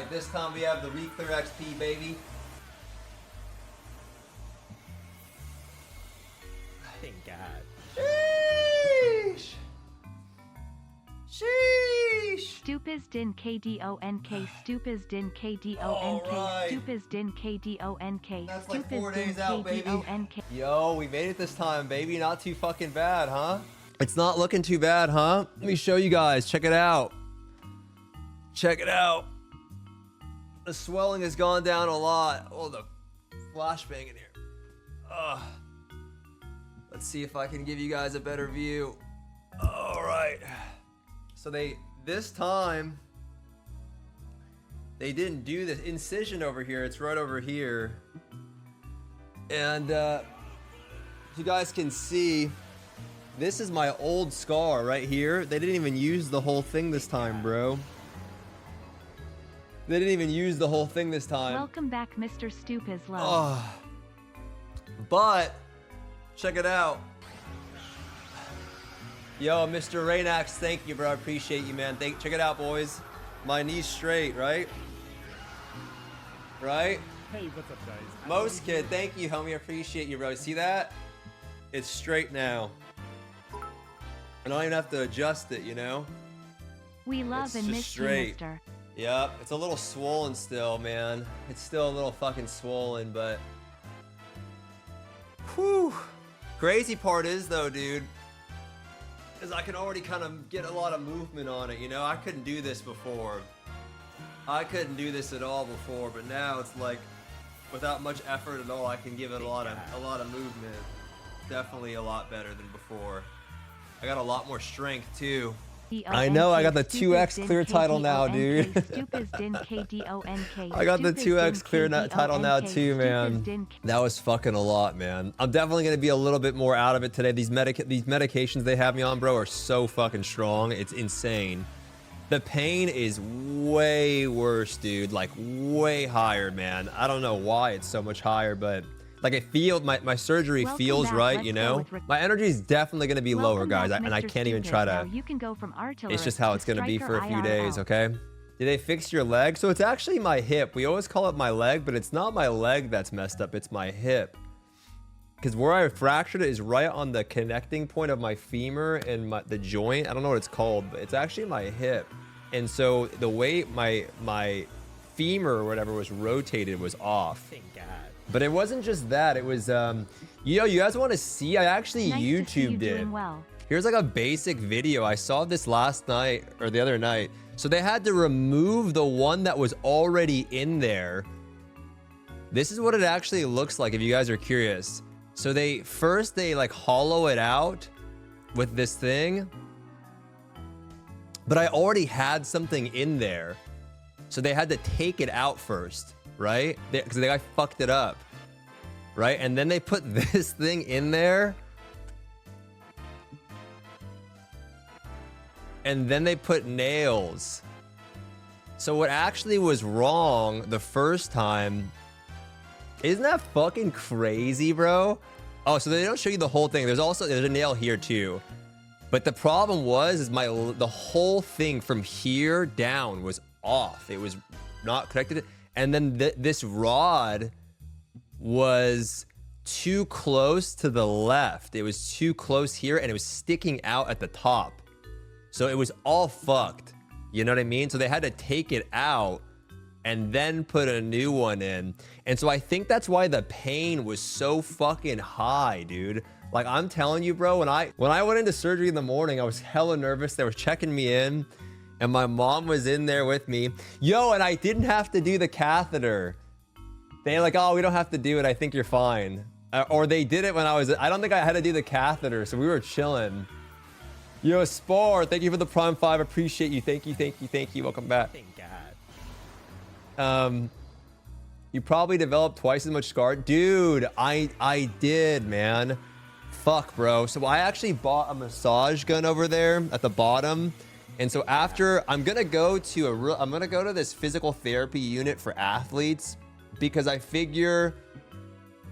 right, this time we have the Reclear XP, baby. Thank God. Sheesh. Sheesh. Stoopzz din KDONK, Stoopzz din KDONK, Alright. Stoopzz din KDONK, That's like 4 Stoopzz din days out, baby. KDONK. Yo, we made it this time, baby. Not too fucking bad, huh? It's not looking too bad, huh? Let me show you guys. Check it out. Check it out. The swelling has gone down a lot. Oh, the flashbang in here. Ugh. Let's see if I can give you guys a better view. All right. So this time, they didn't do this incision over here. It's right over here. And you guys can see, this is my old scar right here. They didn't even use the whole thing this time, bro. They didn't even use the whole thing this time. Welcome back, Mr. Stoopzz. Oh. But, check it out. Yo, Mr. Raynax, thank you, bro. I appreciate you, man. Check it out, boys. My knee's straight, right? Right? Hey, what's up, guys? Most kid, thank you, homie. I appreciate you, bro. See that? It's straight now. I don't even have to adjust it, you know? We love It's and just miss you, straight. mister. Yep, it's a little swollen still, man. It's still a little fucking swollen, but... Whew. Crazy part is, though, dude, is I can already kind of get a lot of movement on it, you know? I couldn't do this before. I couldn't do this at all before, but now it's like, without much effort at all, I can give it a lot of movement. Definitely a lot better than before. I got a lot more strength, too. I know, I got the 2x clear title now, dude. I got the 2x clear title now too, man. That was fucking a lot, man. I'm definitely gonna be a little bit more out of it today. These medications they have me on, bro, are so fucking strong. It's insane. The pain is way worse, dude. Like, way higher, man. I don't know why it's so much higher, but... like, I feel my surgery feels right, you know? My energy is definitely going to be lower, guys, and I can't even try to... It's just how it's going to be for a few days, okay? Did they fix your leg? So it's actually my hip. We always call it my leg, but it's not my leg that's messed up. It's my hip. Because where I fractured it is right on the connecting point of my femur and the joint. I don't know what it's called, but it's actually my hip. And so the way my femur or whatever was rotated was off. Thank God. But it wasn't just that. It was, you guys want to see? I actually YouTubed it. Well. Here's like a basic video. I saw this last night or the other night. So they had to remove the one that was already in there. This is what it actually looks like if you guys are curious. So they like hollow it out with this thing. But I already had something in there. So they had to take it out first. Right? Because the guy fucked it up. Right? And then they put this thing in there. And then they put nails. So what actually was wrong the first time... Isn't that fucking crazy, bro? Oh, so they don't show you the whole thing. There's a nail here too. But the problem was the whole thing from here down was off. It was not connected. And then this rod was too close to the left. It was too close here and it was sticking out at the top. So it was all fucked. You know what I mean? So they had to take it out and then put a new one in. And so I think that's why the pain was so fucking high, dude. Like, I'm telling you, bro, when I went into surgery in the morning, I was hella nervous. They were checking me in. And my mom was in there with me. Yo, and I didn't have to do the catheter. They're like, oh, we don't have to do it. I think you're fine. Or they did it when I don't think I had to do the catheter. So we were chilling. Yo, Spore, thank you for the Prime 5. Appreciate you. Thank you, thank you, thank you. Welcome back. Thank God. You probably developed twice as much scar. Dude, I did, man. Fuck, bro. So I actually bought a massage gun over there at the bottom. And so after, I'm gonna go to this physical therapy unit for athletes because I figure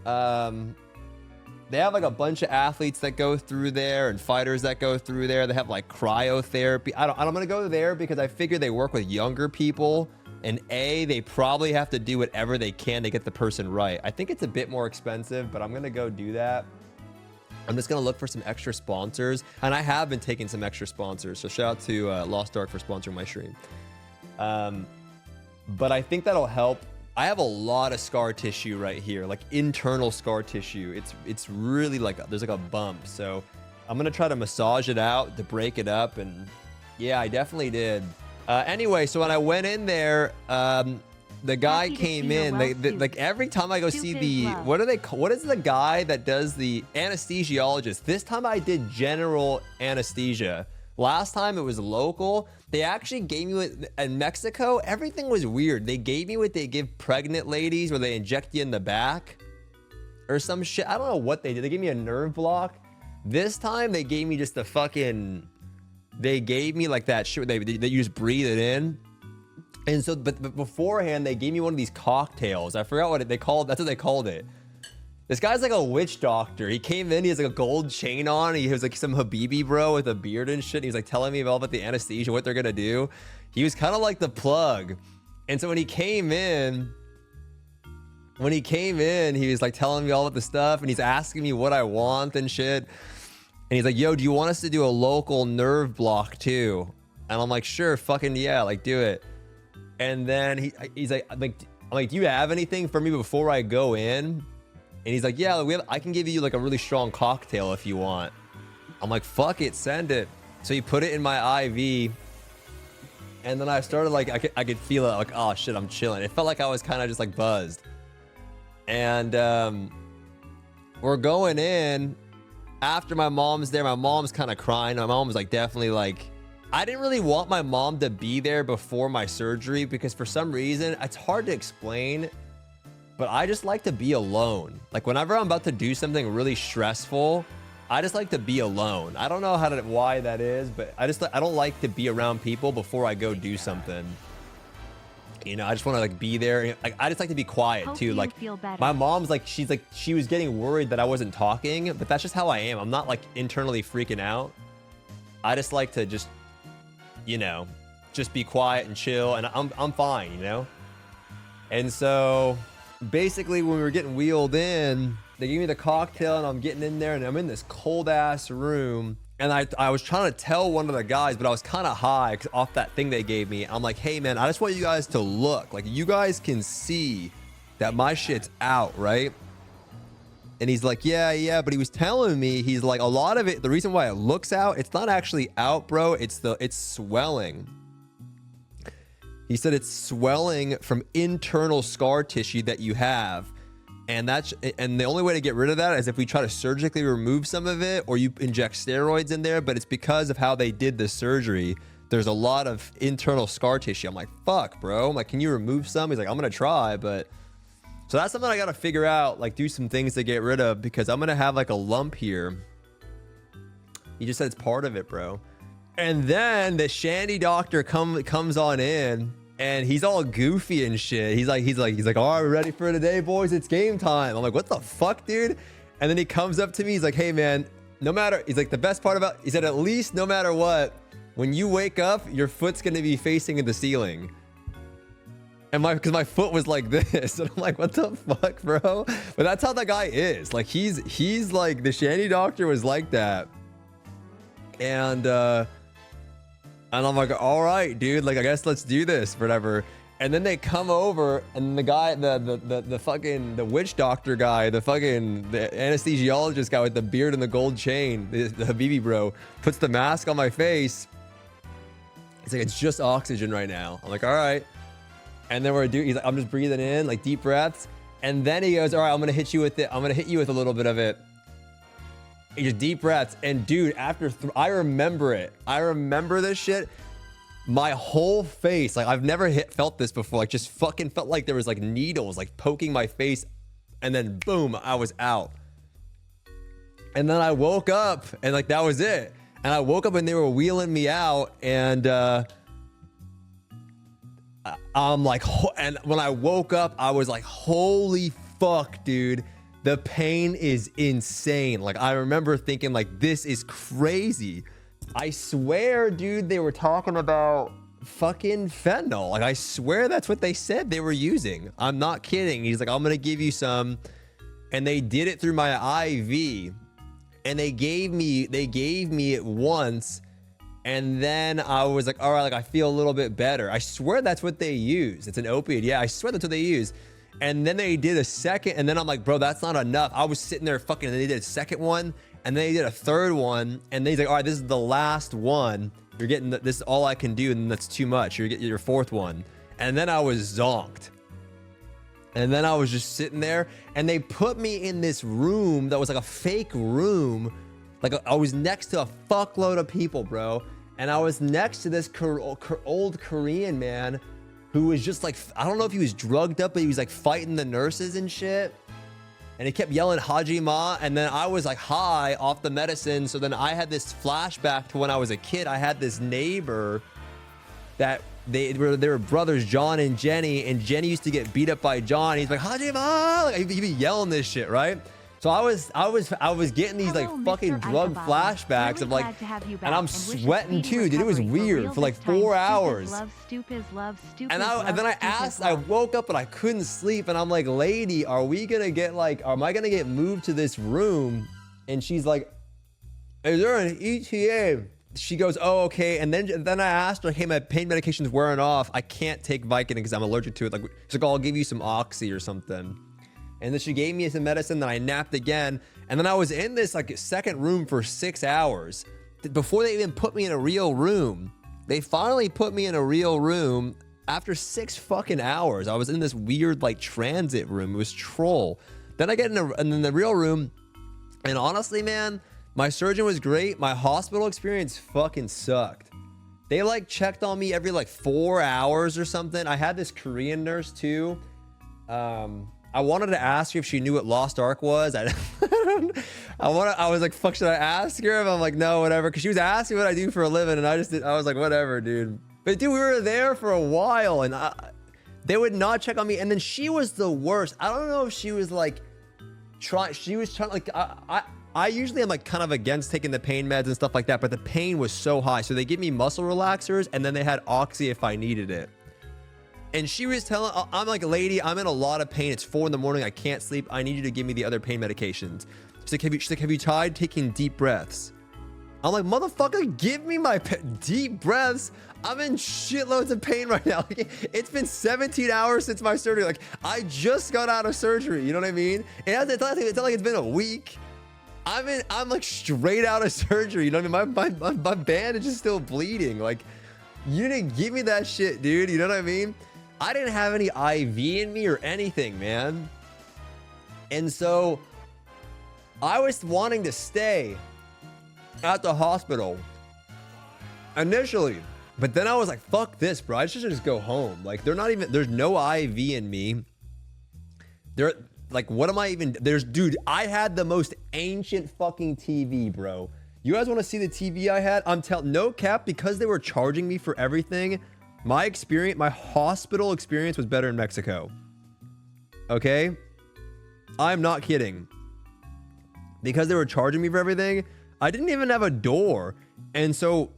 they have like a bunch of athletes that go through there and fighters that go through there. They have like cryotherapy. I'm gonna go there because I figure they work with younger people and A, they probably have to do whatever they can to get the person right. I think it's a bit more expensive, but I'm gonna go do that. I'm just gonna look for some extra sponsors, and I have been taking some extra sponsors. So shout out to Lost Dark for sponsoring my stream. But I think that'll help. I have a lot of scar tissue right here, like internal scar tissue. It's really like there's like a bump. So I'm gonna try to massage it out to break it up, and yeah, I definitely did. Anyway, so when I went in there, the guy came in. Like every time I go see the what is the guy that does the anesthesiologist? This time I did general anesthesia. Last time it was local. They actually gave me what, in Mexico, everything was weird. They gave me what they give pregnant ladies where they inject you in the back or some shit. I don't know what they did. They gave me a nerve block. This time they gave me just the fucking, they gave me like that shit. They you just breathe it in. And so, but beforehand, they gave me one of these cocktails. I forgot what they called. That's what they called it. This guy's like a witch doctor. He came in, he has like a gold chain on. He was like some Habibi bro with a beard and shit. He was like telling me all about the anesthesia, what they're gonna do. He was kind of like the plug. And so when he came in, he was like telling me all about the stuff, and he's asking me what I want and shit. And he's like, yo, do you want us to do a local nerve block too? And I'm like, sure, fucking yeah, like do it. And then he's like, I'm like, do you have anything for me before I go in? And he's like, yeah, I can give you like a really strong cocktail if you want. I'm like, fuck it, send it. So he put it in my IV. And then I started like, I could feel it like, oh shit, I'm chilling. It felt like I was kind of just like buzzed. And we're going in. After my mom's there, my mom's kind of crying. My mom was like, definitely like, I didn't really want my mom to be there before my surgery because for some reason, it's hard to explain. But I just like to be alone. Like whenever I'm about to do something really stressful, I just like to be alone. I don't know why that is, but I don't like to be around people before I go do something. You know, I just want to like be there. Like I just like to be quiet too. Like my mom's like, she was getting worried that I wasn't talking, but that's just how I am. I'm not like internally freaking out. I just like to just, you know, just be quiet and chill, and I'm fine, you know? And so basically when we were getting wheeled in, they gave me the cocktail and I'm getting in there and I'm in this cold ass room. And I was trying to tell one of the guys, but I was kind of high off that thing they gave me. I'm like, hey man, I just want you guys to look. Like you guys can see that my shit's out, right? And he's like, yeah. But he was telling me, he's like, a lot of it, the reason why it looks out, it's not actually out, bro. It's swelling. He said it's swelling from internal scar tissue that you have. And the only way to get rid of that is if we try to surgically remove some of it or you inject steroids in there, but it's because of how they did the surgery. There's a lot of internal scar tissue. I'm like, fuck, bro. I'm like, can you remove some? He's like, I'm going to try, but so that's something I got to figure out, like do some things to get rid of because I'm going to have like a lump here. He just said it's part of it, bro. And then the shandy doctor comes on in and he's all goofy and shit. He's like, all right, we're ready for today, boys. It's game time. I'm like, what the fuck, dude? And then he comes up to me. He's like, hey man, no matter, he's like, the best part about, he said, at least no matter what, when you wake up, your foot's going to be facing the ceiling. And because my foot was like this. And I'm like, what the fuck, bro? But that's how that guy is. Like he's like, the shandy doctor was like that. And I'm like, all right, dude, like, I guess let's do this, whatever. And then they come over and the guy, the fucking, the witch doctor guy, the anesthesiologist guy with the beard and the gold chain, the Habibi bro, puts the mask on my face. He's like, it's just oxygen right now. I'm like, all right. And then he's like, I'm just breathing in, like deep breaths. And then he goes, all right, I'm going to hit you with it. I'm going to hit you with a little bit of it. He just deep breaths. And dude, I remember it. I remember this shit. My whole face, like I've never felt this before. Like just fucking felt like there was like needles like poking my face. And then boom, I was out. And then I woke up and like that was it. And I woke up and they were wheeling me out. And I'm like, and when I woke up, I was like, holy fuck, dude. The pain is insane. Like, I remember thinking, like, this is crazy. I swear, dude, they were talking about fucking fentanyl. Like, I swear that's what they said they were using. I'm not kidding. He's like, I'm gonna give you some, and they did it through my IV, and they gave me it once, and then I was like, all right, like I feel a little bit better. I swear that's what they use. It's an opiate. Yeah, I swear that's what they use. And then they did a second, and then I'm like, bro, that's not enough. I was sitting there fucking, and they did a second one, and then they did a third one, and they's like, all right, this is the last one. You're getting this is all I can do, and that's too much. You're getting your fourth one. And then I was zonked. And then I was just sitting there, and they put me in this room that was like a fake room. Like I was next to a fuckload of people, bro. And I was next to this old Korean man who was just like, I don't know if he was drugged up, but he was like fighting the nurses and shit. And he kept yelling Hajima, and then I was like high off the medicine. So then I had this flashback to when I was a kid. I had this neighbor that they were brothers, John and Jenny, and Jenny used to get beat up by John. He's like Hajima, like, he'd be yelling this shit, right? So I was getting these like fucking drug flashbacks of like, and I'm sweating too, dude. It was weird for like 4 hours. And then I woke up and I couldn't sleep, and I'm like, lady, am I gonna get moved to this room? And she's like, is there an ETA? She goes, oh, okay. And then I asked her, hey, my pain medication's wearing off. I can't take Vicodin because I'm allergic to it. Like, she's like, oh, I'll give you some Oxy or something. And then she gave me some medicine, then I napped again. And then I was in this like second room for 6 hours before they even put me in a real room. They finally put me in a real room after 6 fucking hours. I was in this weird like transit room. It was troll. Then I get in the real room, and honestly, man, my surgeon was great. My hospital experience fucking sucked. They like checked on me every like 4 hours or something. I had this Korean nurse too. I wanted to ask her if she knew what Lost Ark was. I was like, fuck, should I ask her? And I'm like, no, whatever. Cause she was asking what I do for a living, and I was like, whatever, dude. But dude, we were there for a while, and they would not check on me. And then she was the worst. I don't know if she was like she was trying like, I usually am like kind of against taking the pain meds and stuff like that, but the pain was so high. So they give me muscle relaxers, and then they had Oxy if I needed it. And she was telling, I'm like, lady, I'm in a lot of pain. It's 4 a.m. I can't sleep. I need you to give me the other pain medications. She's like, have you tried taking deep breaths? I'm like, motherfucker, give me my deep breaths. I'm in shitloads of pain right now. Like, it's been 17 hours since my surgery. Like, I just got out of surgery. You know what I mean? It's not like it's been a week. I'm like straight out of surgery. You know what I mean? My bandage is still bleeding. Like, you didn't give me that shit, dude. You know what I mean? I didn't have any IV in me or anything, man. And so I was wanting to stay at the hospital initially, but then I was like, fuck this, bro. I should just go home. Like, there's no IV in me. Like, what am I even, dude, I had the most ancient fucking TV, bro. You guys want to see the TV I had? No cap, because they were charging me for everything. My hospital experience was better in Mexico. Okay? I'm not kidding. Because they were charging me for everything, I didn't even have a door. And so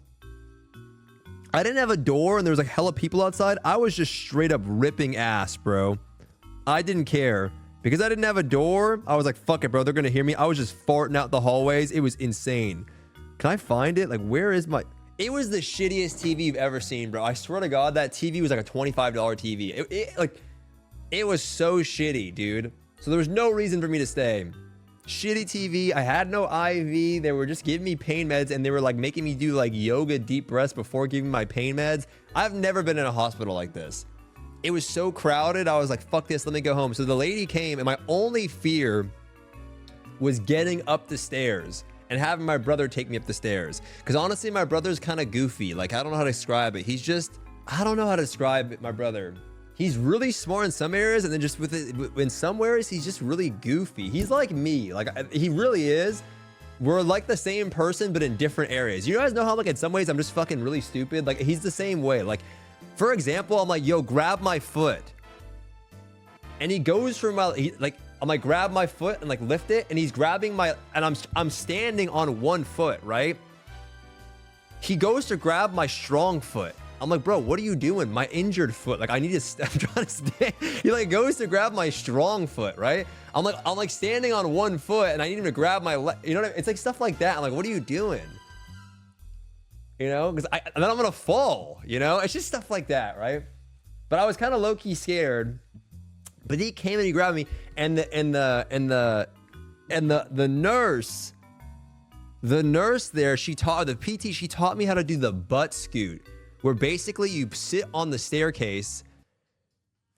I didn't have a door, and there was like hella people outside. I was just straight up ripping ass, bro. I didn't care. Because I didn't have a door, I was like, fuck it, bro. They're going to hear me. I was just farting out the hallways. It was insane. Can I find it? Like, where is my... It was the shittiest TV you've ever seen, bro. I swear to God, that TV was like a $25 TV. It was so shitty, dude. So there was no reason for me to stay. Shitty TV. I had no IV. They were just giving me pain meds, and they were like making me do like yoga deep breaths before giving my pain meds. I've never been in a hospital like this. It was so crowded. I was like, fuck this. Let me go home. So the lady came, and my only fear was getting up the stairs and having my brother take me up the stairs. Because honestly, my brother's kind of goofy. Like, I don't know how to describe it. I don't know how to describe it, my brother. He's really smart in some areas, and then just in some areas, he's just really goofy. He's like me. Like, he really is. We're like the same person, but in different areas. You guys know how, like, in some ways, I'm just fucking really stupid? Like, he's the same way. Like, for example, I'm like, yo, grab my foot. And he goes for I'm like, grab my foot and like lift it, and he's grabbing and I'm standing on one foot, right? He goes to grab my strong foot, I'm like, bro, what are you doing? My injured foot. Like, I need to, I'm trying to stay. He like goes to grab my strong foot, right? I'm like standing on one foot and I need him to grab my leg. You know what I mean? It's like stuff like that. I'm like, what are you doing? You know, because then I'm gonna fall, you know? It's just stuff like that, right? But I was kind of low-key scared. But he came and he grabbed me, and the nurse there, she taught the PT, she taught me how to do the butt scoot, where basically you sit on the staircase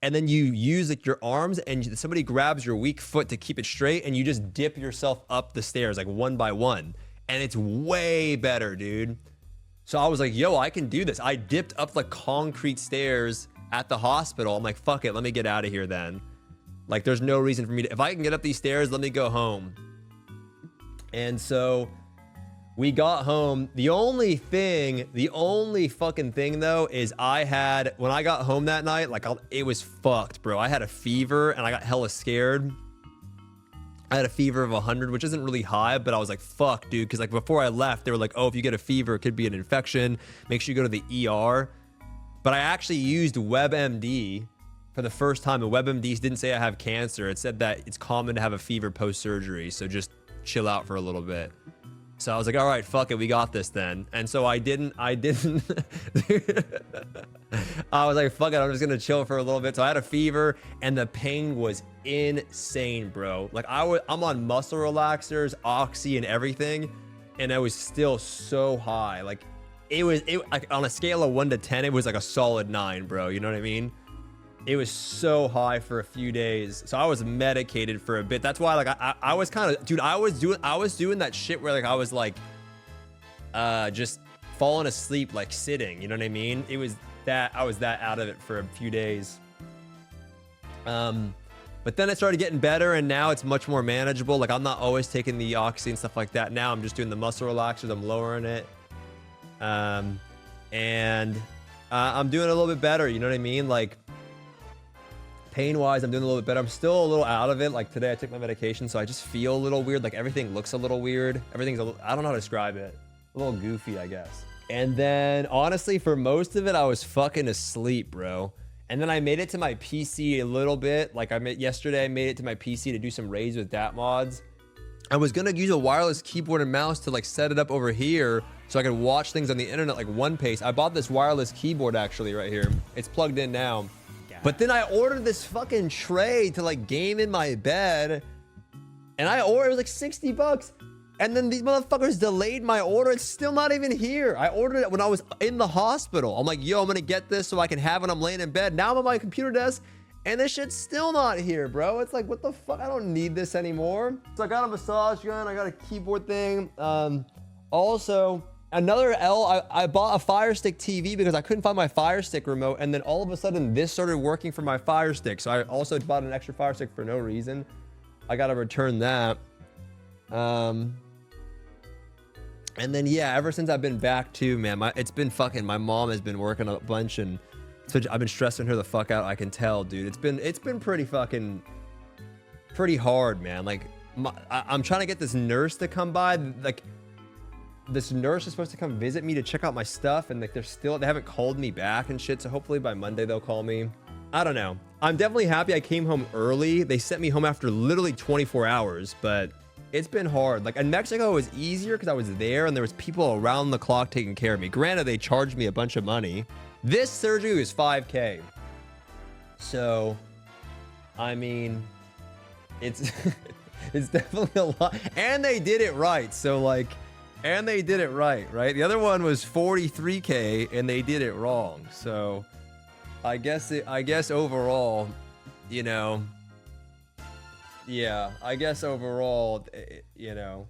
and then you use like your arms and somebody grabs your weak foot to keep it straight and you just dip yourself up the stairs like one by one. And it's way better, dude. So I was like, yo, I can do this. I dipped up the concrete stairs at the hospital. I'm like, fuck it, let me get out of here then. Like, there's no reason for me to, if I can get up these stairs, let me go home. And so we got home. The only fucking thing though, is when I got home that night, like it was fucked, bro. I had a fever and I got hella scared. I had a fever of 100, which isn't really high, but I was like, fuck, dude. Cause like before I left, they were like, oh, if you get a fever, it could be an infection. Make sure you go to the ER. But I actually used WebMD for the first time. And WebMD didn't say I have cancer. It said that it's common to have a fever post-surgery. So just chill out for a little bit. So I was like, all right, fuck it, we got this then. And so I didn't. I was like, fuck it, I'm just gonna chill for a little bit. So I had a fever and the pain was insane, bro. Like I'm on muscle relaxers, oxy and everything. And I was still so high. Like like on a scale of 1 to 10, it was like a solid 9, bro. You know what I mean? It was so high for a few days. So I was medicated for a bit. That's why, like, I was kind of, dude, I was doing that shit where, like, I was, like, just falling asleep, like, sitting. You know what I mean? It was that, I was that out of it for a few days. But then it started getting better, and now it's much more manageable. Like, I'm not always taking the oxy and stuff like that. Now I'm just doing the muscle relaxers. I'm lowering it. I'm doing a little bit better. You know what I mean? Like, pain-wise, I'm doing a little bit better. I'm still a little out of it. Like today, I took my medication, so I just feel a little weird. Like everything looks a little weird. Everything's I don't know how to describe it. A little goofy, I guess. And then, honestly, for most of it, I was fucking asleep, bro. And then I made it to my PC a little bit. Like yesterday, I made it to my PC to do some raids with DAT mods. I was gonna use a wireless keyboard and mouse to like set it up over here so I could watch things on the internet like one pace. I bought this wireless keyboard actually right here. It's plugged in now. But then I ordered this fucking tray to like game in my bed, and it was like 60 bucks. And then these motherfuckers delayed my order. It's still not even here. I ordered it when I was in the hospital. I'm like, yo, I'm gonna get this so I can have it. I'm laying in bed. Now I'm on my computer desk, and this shit's still not here, bro. It's like, what the fuck? I don't need this anymore. So I got a massage gun. I got a keyboard thing. Also, another L, I bought a Fire Stick TV because I couldn't find my Fire Stick remote, and then all of a sudden this started working for my Fire Stick. So I also bought an extra Fire Stick for no reason. I gotta return that. And then yeah, ever since I've been back too, man, it's been fucking, my mom has been working a bunch, and so I've been stressing her the fuck out. I can tell, dude. It's been pretty hard, man. Like I'm trying to get this nurse to come by. Like, this nurse is supposed to come visit me to check out my stuff, and like they haven't called me back and shit. So hopefully by Monday they'll call me. I don't know. I'm definitely happy I came home early. They sent me home after literally 24 hours, but it's been hard. Like in Mexico, it was easier because I was there and there was people around the clock taking care of me. Granted, they charged me a bunch of money. This surgery was $5K. So, I mean, it's it's definitely a lot, and they did it right. So like. And they did it right? The other one was 43K, and they did it wrong. So, I guess overall, you know, yeah, I guess overall, you know,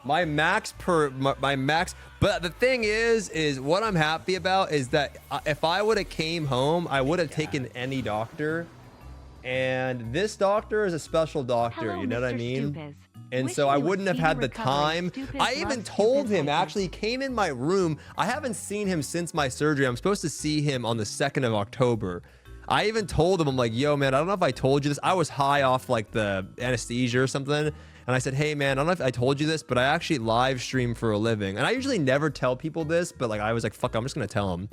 my max. But the thing is what I'm happy about is that if I would have came home, I would have taken any doctor, and this doctor is a special doctor. Hello, you know what I Mr. mean? Stoopzz. And Wish so I you a wouldn't have speedy had the recovery. time. Stoopzz I even loves told Stoopzz him, like actually, he came in my room. I haven't seen him since my surgery. I'm supposed to see him on the 2nd of October. I even told him, I'm like, yo, man, I don't know if I told you this. I was high off like the anesthesia or something. And I said, hey, man, I don't know if I told you this, but I actually live stream for a living. And I usually never tell people this, but like I was like, fuck, I'm just going to tell him.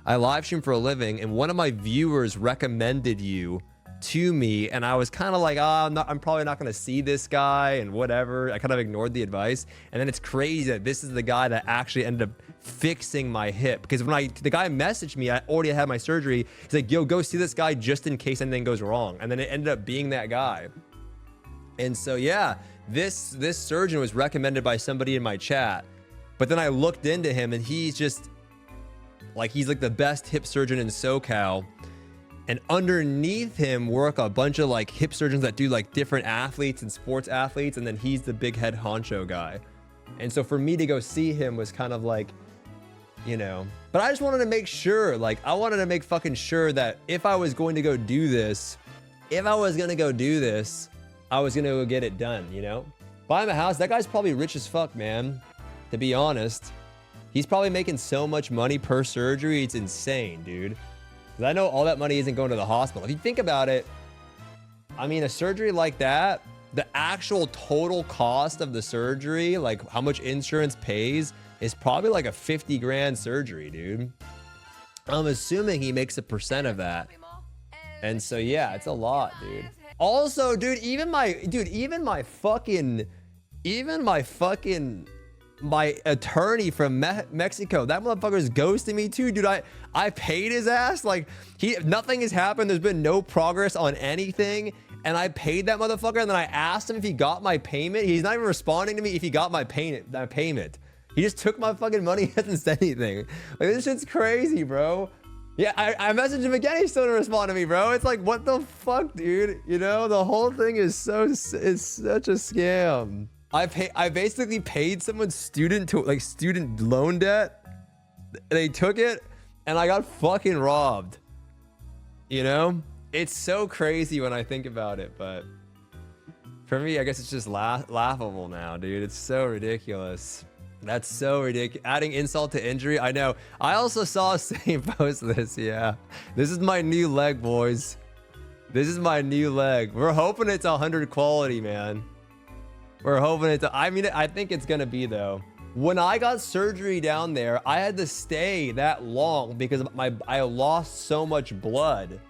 I live stream for a living, and one of my viewers recommended you to me, and I was kind of like, I'm probably not gonna see this guy and whatever. I kind of ignored the advice, and then it's crazy that this is the guy that actually ended up fixing my hip. Because when the guy messaged me, I already had my surgery. He's like, yo, go see this guy just in case anything goes wrong, and then it ended up being that guy. And so yeah, this surgeon was recommended by somebody in my chat, but then I looked into him, and he's like the best hip surgeon in SoCal. And underneath him work a bunch of like hip surgeons that do like different athletes and sports athletes. And then he's the big head honcho guy. And so for me to go see him was kind of like, you know, but I just wanted to make sure, like, I wanted to make fucking sure that if I was going to go do this, I was going to go get it done, you know? Buy him a house. That guy's probably rich as fuck, man. To be honest, he's probably making so much money per surgery. It's insane, dude. Because I know all that money isn't going to the hospital. If you think about it, I mean, a surgery like that, the actual total cost of the surgery, like how much insurance pays, is probably like a 50 grand surgery, dude. I'm assuming he makes a percent of that. And so, yeah, it's a lot, dude. Also, dude, even my attorney from Mexico, that motherfucker's ghosting me too, dude. I paid his ass. Like, nothing has happened. There's been no progress on anything. And I paid that motherfucker. And then I asked him if he got my payment. He's not even responding to me if he got my payment. He just took my fucking money. He hasn't said anything. Like, this shit's crazy, bro. Yeah, I messaged him again. He still didn't respond to me, bro. It's like, what the fuck, dude? You know, the whole thing is such a scam. I basically paid someone's student loan debt. They took it, and I got fucking robbed. You know, it's so crazy when I think about it, but for me, I guess it's just laughable now, dude. It's so ridiculous. That's so ridiculous. Adding insult to injury. I know. I also saw Same post this. Yeah, this is my new leg, boys. This is my new leg. We're hoping it's 100 quality, man. We're hoping it's, I mean, I think it's gonna be though. When I got surgery down there, I had to stay that long because I lost so much blood,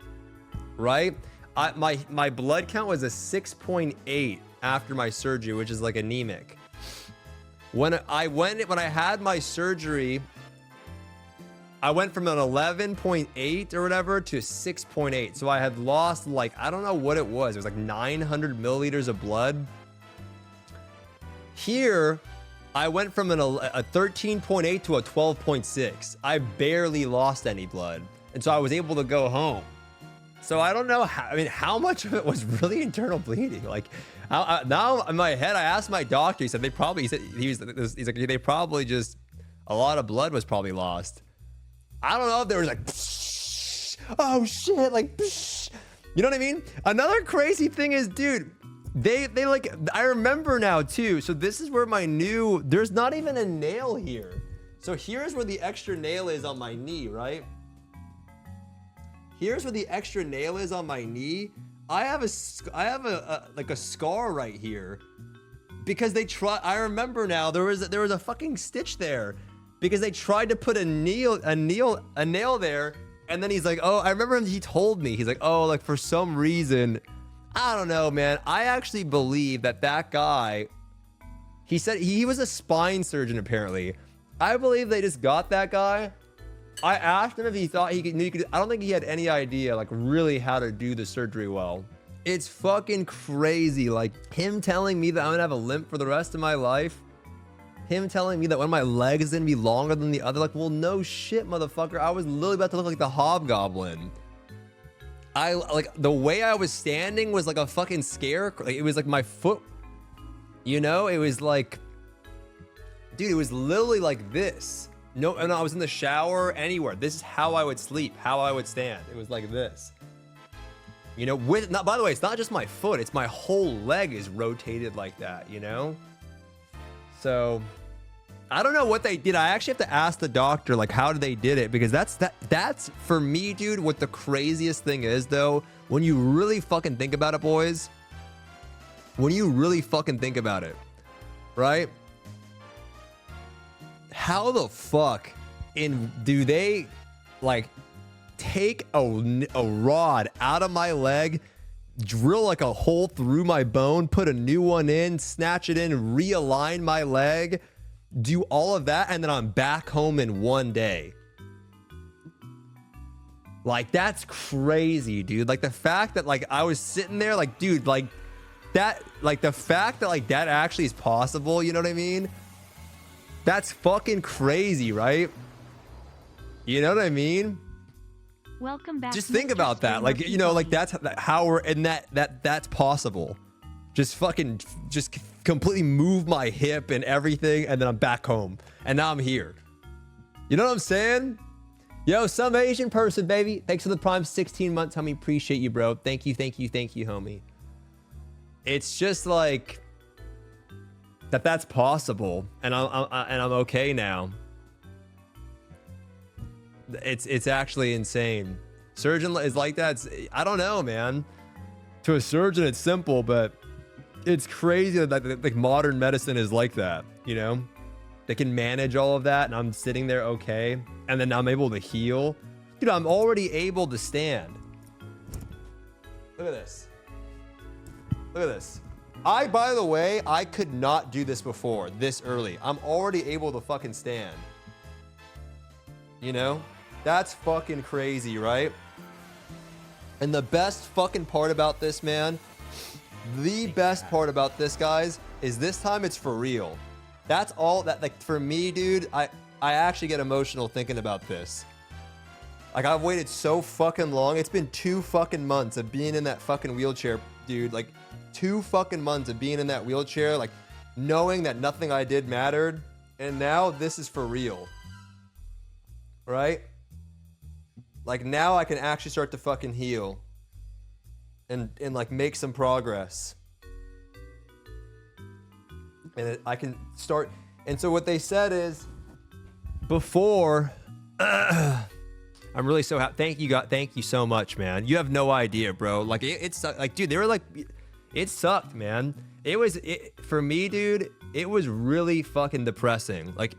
right? My blood count was a 6.8 after my surgery, which is like anemic. When I had my surgery, I went from an 11.8 or whatever to 6.8. So I had lost, like, I don't know what it was. It was like 900 milliliters of blood. Here, I went from a 13.8 to a 12.6. I barely lost any blood. And so I was able to go home. So I don't know how much of it was really internal bleeding. Like, now in my head, I asked my doctor. He said he's like, they probably just, a lot of blood was probably lost. I don't know if there was like, oh shit, like, you know what I mean? Another crazy thing is, dude, they like, I remember now too. So this is where there's not even a nail here. So here's where the extra nail is on my knee, right? Here's where the extra nail is on my knee. I have a scar right here because I remember now there was a fucking stitch there because they tried to put a nail there, and then he's like, oh, I remember he told me, he's like, oh, like for some reason, I don't know, man. I actually believe that guy, he said he was a spine surgeon apparently. I believe they just got that guy. I asked him if he thought he could. I don't think he had any idea, like, really how to do the surgery well. It's fucking crazy. Like, him telling me that I'm gonna have a limp for the rest of my life. Him telling me that one of my legs is gonna be longer than the other. Like, well, no shit, motherfucker. I was literally about to look like the Hobgoblin. Like, the way I was standing was like a fucking scarecrow. Like, it was like my foot, you know? It was like, dude, it was literally like this. No, and I was in the shower, anywhere. This is how I would sleep, how I would stand. It was like this. You know, by the way, it's not just my foot, it's my whole leg is rotated like that, you know? So, I don't know what they did. I actually have to ask the doctor, like, how they did it, because that's for me, dude, what the craziest thing is, though, when you really fucking think about it, boys. When you really fucking think about it, right? How the fuck do they like take a rod out of my leg, drill like a hole through my bone, put a new one in, snatch it in, realign my leg, do all of that, and then I'm back home in 1 day. Like, that's crazy, dude. Like, the fact that, like, I was sitting there, like, dude, like, that, like, the fact that, like, that actually is possible, you know what I mean? That's fucking crazy, right? You know what I mean? Welcome back. Just think Mr. about that. Streamer Like, you know, like, Peabody. that's how we're, and that's possible. Just fucking, just completely move my hip and everything, and then I'm back home. And now I'm here. You know what I'm saying? Yo, some Asian person, baby. Thanks for the prime 16 months, homie. Appreciate you, bro. Thank you, thank you, thank you, homie. It's just like that's possible, and I'm okay now. It's actually insane. Surgeon is like that. I don't know, man. To a surgeon, it's simple, but it's crazy that like modern medicine is like that. You know, they can manage all of that, and I'm sitting there okay, and then I'm able to heal. Dude, I'm already able to stand. Look at this. Look at this. By the way, I could not do this before this early. I'm already able to fucking stand. You know? That's fucking crazy, right? And the best fucking part about this, man, the best part about this, guys, is this time it's for real. That's all that, like, for me, dude, I actually get emotional thinking about this. Like, I've waited so fucking long. It's been 2 fucking months of being in that fucking wheelchair, dude. Like, 2 fucking months of being in that wheelchair, like, knowing that nothing I did mattered. And now this is for real. Right? Like, now I can actually start to fucking heal. And like, make some progress. And I can start. And so what they said is, before, I'm really so happy. Thank you, God. Thank you so much, man. You have no idea, bro. Like, it's like, dude, they were like, it sucked, man. For me, dude, it was really fucking depressing. Like,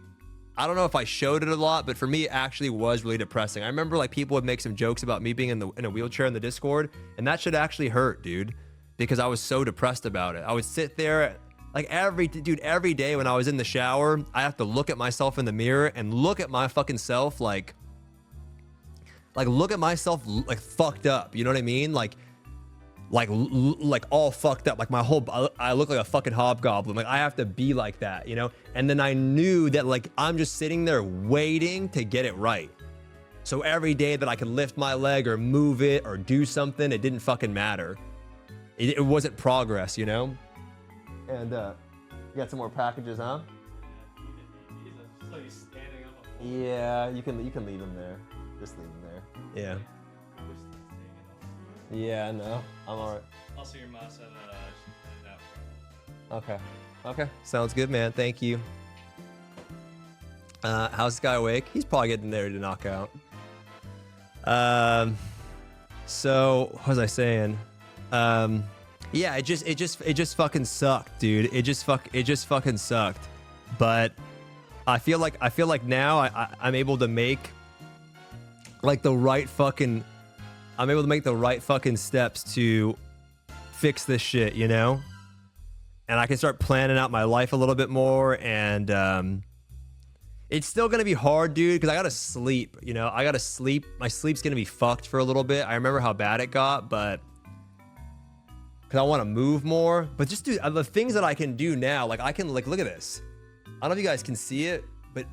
I don't know if I showed it a lot, but for me, it actually was really depressing. I remember, like, people would make some jokes about me being in a wheelchair in the Discord, and that shit actually hurt, dude, because I was so depressed about it. I would sit there, like, every day when I was in the shower, I have to look at myself in the mirror and look at my fucking self, like look at myself, like, fucked up. You know what I mean? Like all fucked up. Like, I look like a fucking hobgoblin. Like, I have to be like that, you know? And then I knew that, like, I'm just sitting there waiting to get it right. So every day that I could lift my leg or move it or do something, it didn't fucking matter. It wasn't progress, you know? And you got some more packages, huh? Yeah, you can leave them there. Just leave them there. Yeah. Yeah, no, I'm alright. Also, your mom said she's out for a little bit. Okay, sounds good, man. Thank you. How's this guy awake? He's probably getting there to knock out. So what was I saying? Yeah, it just fucking sucked, dude. It just fucking sucked. But I feel like now I'm able to make like the right fucking. I'm able to make the right fucking steps to fix this shit, you know? And I can start planning out my life a little bit more. And it's still going to be hard, dude, because I got to sleep, you know? I got to sleep. My sleep's going to be fucked for a little bit. I remember how bad it got, but because I want to move more. But just, dude, the things that I can do now, like, I can, like, look at this. I don't know if you guys can see it, but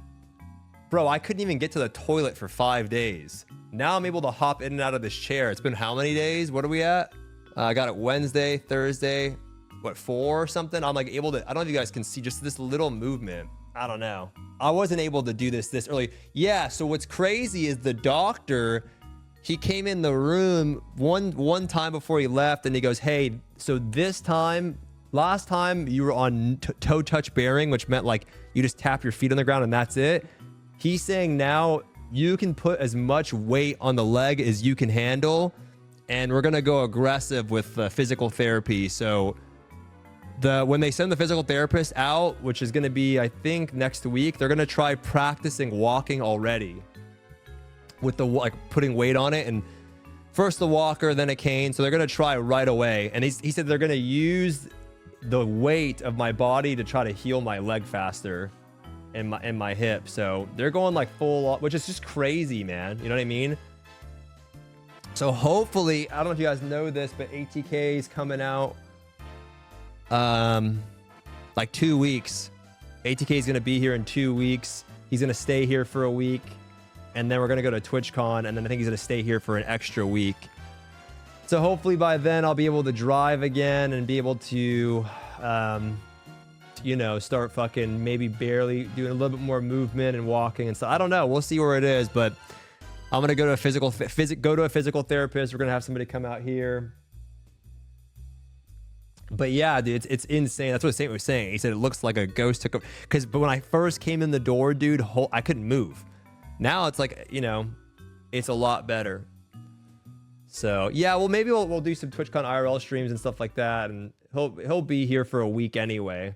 bro, I couldn't even get to the toilet for 5 days. Now I'm able to hop in and out of this chair. It's been how many days? What are we at? I got it Wednesday, Thursday, 4 or something? I'm like able to, I don't know if you guys can see just this little movement. I don't know. I wasn't able to do this early. Yeah, so what's crazy is the doctor, he came in the room one time before he left and he goes, hey, so this time, last time you were on toe touch bearing, which meant like you just tap your feet on the ground and that's it. He's saying now you can put as much weight on the leg as you can handle, and we're gonna go aggressive with physical therapy. So when they send the physical therapist out, which is gonna be, I think, next week, they're gonna try practicing walking already. with the like putting weight on it, and first the walker, then a cane. So they're gonna try right away. And he said they're gonna use the weight of my body to try to heal my leg faster and my hip. So they're going like full, which is just crazy, man. You know what I mean? So hopefully, I don't know if you guys know this, but ATK is coming out like 2 weeks. ATK is gonna be here in 2 weeks. He's gonna stay here for a week, and then we're gonna go to TwitchCon, and then I think he's gonna stay here for an extra week. So hopefully by then I'll be able to drive again and be able to, you know, start fucking maybe barely doing a little bit more movement and walking and stuff. I don't know. We'll see where it is, but I'm gonna go to a physical therapist. We're gonna have somebody come out here. But yeah, dude, it's insane. That's what Saint was saying. He said it looks like a ghost took over. But when I first came in the door, dude, I couldn't move. Now it's like, you know, it's a lot better. So yeah, well, maybe we'll do some TwitchCon IRL streams and stuff like that, and he'll be here for a week anyway.